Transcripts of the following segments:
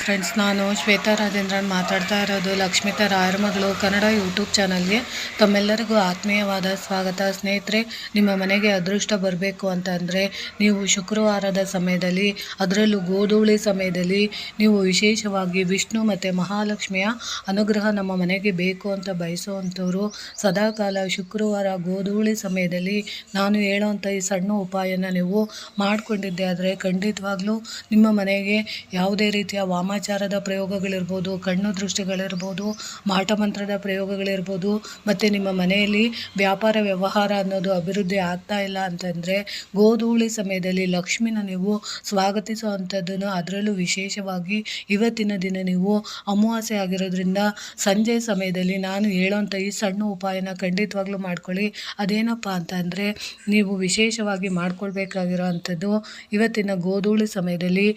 Friends, ನಾನು ಶ್ವೇತಾ ರಾಜೇಂದ್ರನ್ ಮಾತಾಡ್ತಾ ಇರೋದು ಲಕ್ಷ್ಮಿತಾ ರಾಯರ ಮಗಳು ಕನ್ನಡ ಯೂಟ್ಯೂಬ್ ಚಾನಲ್ಗೆ. ತಮ್ಮೆಲ್ಲರಿಗೂ ಆತ್ಮೀಯವಾದ ಸ್ವಾಗತ. ಸ್ನೇಹಿತರೆ, ನಿಮ್ಮ ಮನೆಗೆ ಅದೃಷ್ಟ ಬರಬೇಕು ಅಂತಂದರೆ ನೀವು ಶುಕ್ರವಾರದ ಸಮಯದಲ್ಲಿ, ಅದರಲ್ಲೂ ಗೋಧೂಳಿ ಸಮಯದಲ್ಲಿ ನೀವು ವಿಶೇಷವಾಗಿ ವಿಷ್ಣು ಮತ್ತು ಮಹಾಲಕ್ಷ್ಮಿಯ ಅನುಗ್ರಹ ನಮ್ಮ ಮನೆಗೆ ಬೇಕು ಅಂತ ಬಯಸುವಂಥವ್ರು ಸದಾಕಾಲ ಶುಕ್ರವಾರ ಗೋಧೂಳಿ ಸಮಯದಲ್ಲಿ ನಾನು ಹೇಳೋವಂಥ ಈ ಸಣ್ಣ ಉಪಾಯನ ನೀವು ಮಾಡಿಕೊಂಡಿದ್ದೆ ಆದರೆ ಖಂಡಿತವಾಗ್ಲೂ ನಿಮ್ಮ ಮನೆಗೆ ಯಾವುದೇ ರೀತಿಯ ವಾಮಾಚಾರದ ಪ್ರಯೋಗಗಳಿರ್ಬೋದು, ಕಣ್ಣು ದೃಷ್ಟಿಗಳಿರ್ಬೋದು, ಮಾಟಮಂತ್ರದ ಪ್ರಯೋಗಗಳಿರ್ಬೋದು, ಮತ್ತು ನಿಮ್ಮ ಮನೆಯಲ್ಲಿ ವ್ಯಾಪಾರ ವ್ಯವಹಾರ ಅನ್ನೋದು ಅಭಿವೃದ್ಧಿ ಆಗ್ತಾ ಇಲ್ಲ ಅಂತಂದರೆ ಗೋಧೂಳಿ ಸಮಯದಲ್ಲಿ ಲಕ್ಷ್ಮಿನ ನೀವು ಸ್ವಾಗತಿಸುವಂಥದ್ದನ್ನು, ಅದರಲ್ಲೂ ವಿಶೇಷವಾಗಿ ಇವತ್ತಿನ ದಿನ ನೀವು ಅಮಾವಾಸ್ಯೆ ಆಗಿರೋದ್ರಿಂದ ಸಂಜೆ ಸಮಯದಲ್ಲಿ ನಾನು ಹೇಳೋಂಥ ಈ ಸಣ್ಣ ಉಪಾಯನ ಖಂಡಿತವಾಗ್ಲೂ ಮಾಡ್ಕೊಳ್ಳಿ. ಅದೇನಪ್ಪ ಅಂತಂದರೆ, ನೀವು ವಿಶೇಷವಾಗಿ ಮಾಡ್ಕೊಳ್ಬೇಕಾಗಿರೋ ಅಂಥದ್ದು ಇವತ್ತಿನ ಗೋಧೂಳಿ ಸಮಯದಲ್ಲಿ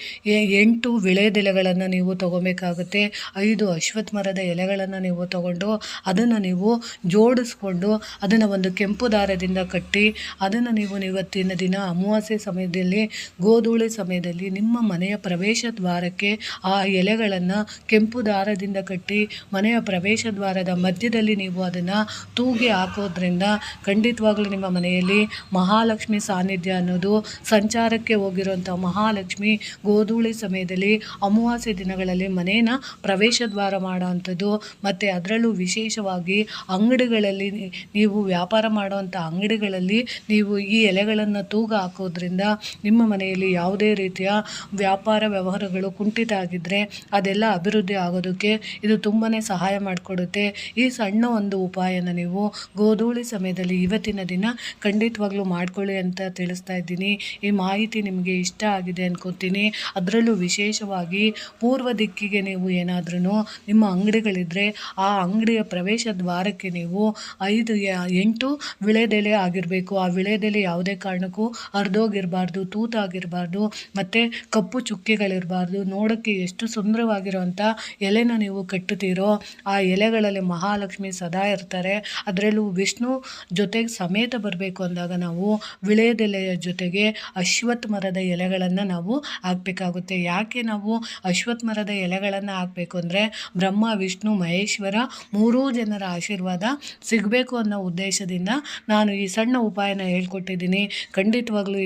8 ವಿಳೆದೆಲೆಗಳನ್ನು ನೀವು ತಗೋಬೇಕಾಗುತ್ತೆ. 5 ಅಶ್ವತ್ಥ ಮರದ ಎಲೆಗಳನ್ನು ನೀವು ತಗೊಂಡು ಅದನ್ನು ನೀವು ಜೋಡಿಸ್ಕೊಂಡು ಅದನ್ನು ಒಂದು ಕೆಂಪು ದಾರದಿಂದ ಕಟ್ಟಿ ಅದನ್ನು ನೀವು ಇವತ್ತಿನ ದಿನ ಅಮಾವಾಸ್ಯೆ ಸಮಯದಲ್ಲಿ ಗೋಧೂಳಿ ಸಮಯದಲ್ಲಿ ನಿಮ್ಮ ಮನೆಯ ಪ್ರವೇಶ ದ್ವಾರಕ್ಕೆ ಆ ಎಲೆಗಳನ್ನು ಕೆಂಪು ದಾರದಿಂದ ಕಟ್ಟಿ ಮನೆಯ ಪ್ರವೇಶ ದ್ವಾರದ ಮಧ್ಯದಲ್ಲಿ ನೀವು ಅದನ್ನು ತೂಗಿ ಹಾಕೋದ್ರಿಂದ ಖಂಡಿತವಾಗ್ಲೂ ನಿಮ್ಮ ಮನೆಯಲ್ಲಿ ಮಹಾಲಕ್ಷ್ಮಿ ಸಾನ್ನಿಧ್ಯ ಅನ್ನೋದು, ಸಂಚಾರಕ್ಕೆ ಹೋಗಿರುವಂಥ ಮಹಾಲಕ್ಷ್ಮಿ ಗೋಧೂಳಿ ಸಮಯದಲ್ಲಿ ಅಮಾವಾಸ್ಯೆ ದಿನಗಳಲ್ಲಿ ಮನೆಯ ಪ್ರವೇಶ ದ್ವಾರ ಮಾಡೋ ಅಂಥದ್ದು. ಮತ್ತು ಅದರಲ್ಲೂ ವಿಶೇಷವಾಗಿ ಅಂಗಡಿಗಳಲ್ಲಿ ನೀವು ವ್ಯಾಪಾರ ಮಾಡುವಂಥ ಅಂಗಡಿಗಳಲ್ಲಿ ನೀವು ಈ ಎಲೆಗಳನ್ನು ತೂಗು ಹಾಕೋದ್ರಿಂದ ನಿಮ್ಮ ಮನೆಯಲ್ಲಿ ಯಾವುದೇ ರೀತಿಯ ವ್ಯಾಪಾರ ವ್ಯವಹಾರಗಳು ಕುಂಠಿತ ಆಗಿದ್ದರೆ ಅದೆಲ್ಲ ಅಭಿವೃದ್ಧಿ ಆಗೋದಕ್ಕೆ ಇದು ತುಂಬಾ ಸಹಾಯ ಮಾಡಿಕೊಡುತ್ತೆ. ಈ ಸಣ್ಣ ಒಂದು ಉಪಾಯನ ನೀವು ಗೋಧೂಳಿ ಸಮಯದಲ್ಲಿ ಇವತ್ತಿನ ದಿನ ಖಂಡಿತವಾಗ್ಲೂ ಮಾಡ್ಕೊಳ್ಳಿ ಅಂತ ತಿಳಿಸ್ತಾ ಇದ್ದೀನಿ. ಈ ಮಾಹಿತಿ ನಿಮಗೆ ಇಷ್ಟ ಆಗಿದೆ ಅನ್ಕೋತೀನಿ. ಅದರಲ್ಲೂ ವಿಶೇಷವಾಗಿ ಪೂರ್ವ ದಿಕ್ಕಿಗೆ ನೀವು ಏನಾದ್ರೂ ನಿಮ್ಮ ಅಂಗಡಿಗಳಿದ್ದರೆ ಆ ಅಂಗಡಿಯ ಪ್ರವೇಶ ದ್ವಾರಕ್ಕೆ ನೀವು 8 ವಿಳೆದೆಲೆ ಆಗಿರಬೇಕು. ಆ ವಿಳೆದೆಲೆ ಯಾವುದೇ ಕಾರಣಕ್ಕೂ ಹರಿದೋಗಿರಬಾರ್ದು, ತೂತಾಗಿರಬಾರ್ದು, ಮತ್ತು ಕಪ್ಪು ಚುಕ್ಕೆಗಳಿರಬಾರ್ದು. ನೋಡೋಕ್ಕೆ ಎಷ್ಟು ಸುಂದರವಾಗಿರುವಂಥ ಎಲೆನ ನೀವು ಕಟ್ಟುತ್ತೀರೋ ಆ ಎಲೆಗಳಲ್ಲಿ ಮಹಾಲಕ್ಷ್ಮಿ ಸದಾ ಇರ್ತಾರೆ. ಅದರಲ್ಲೂ ವಿಷ್ಣು ಜೊತೆಗೆ ಸಮೇತ ಬರಬೇಕು ಅಂದಾಗ ನಾವು ವಿಳೆದೆಲೆಯ ಜೊತೆಗೆ ಅಶ್ವತ್ಥ ಮರದ ಎಲೆಗಳನ್ನು ನಾವು ಹಾಕಬೇಕಾಗುತ್ತೆ. ಯಾಕೆ ನಾವು ಅಶ್ವತ್ಥ ಮರದ ಎಲೆಗಳನ್ನು ಹಾಕಬೇಕು ಅಂದರೆ ಬ್ರಹ್ಮ, ವಿಷ್ಣು, ಮಹೇಶ್ವರ 3 ಜನರ ಆಶೀರ್ವಾದ ಸಿಗಬೇಕು ಅನ್ನೋ ಉದ್ದೇಶದಿಂದ ನಾನು ಈ ಸಣ್ಣ ಉಪಾಯನ ಹೇಳ್ಕೊಟ್ಟಿದ್ದೀನಿ. ಖಂಡಿತವಾಗ್ಲೂ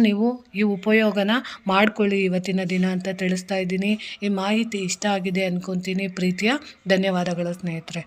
ನೀವು ಈ ಉಪಯೋಗನ ಮಾಡ್ಕೊಳ್ಳಿ ಇವತ್ತಿನ ದಿನ ಅಂತ ತಿಳಿಸ್ತಾ ಇದ್ದೀನಿ. ಈ ಮಾಹಿತಿ ಇಷ್ಟ ಆಗಿದೆ ಅನ್ಕೊತೀನಿ. ಪ್ರೀತಿಯ ಧನ್ಯವಾದಗಳು ಸ್ನೇಹಿತರೆ.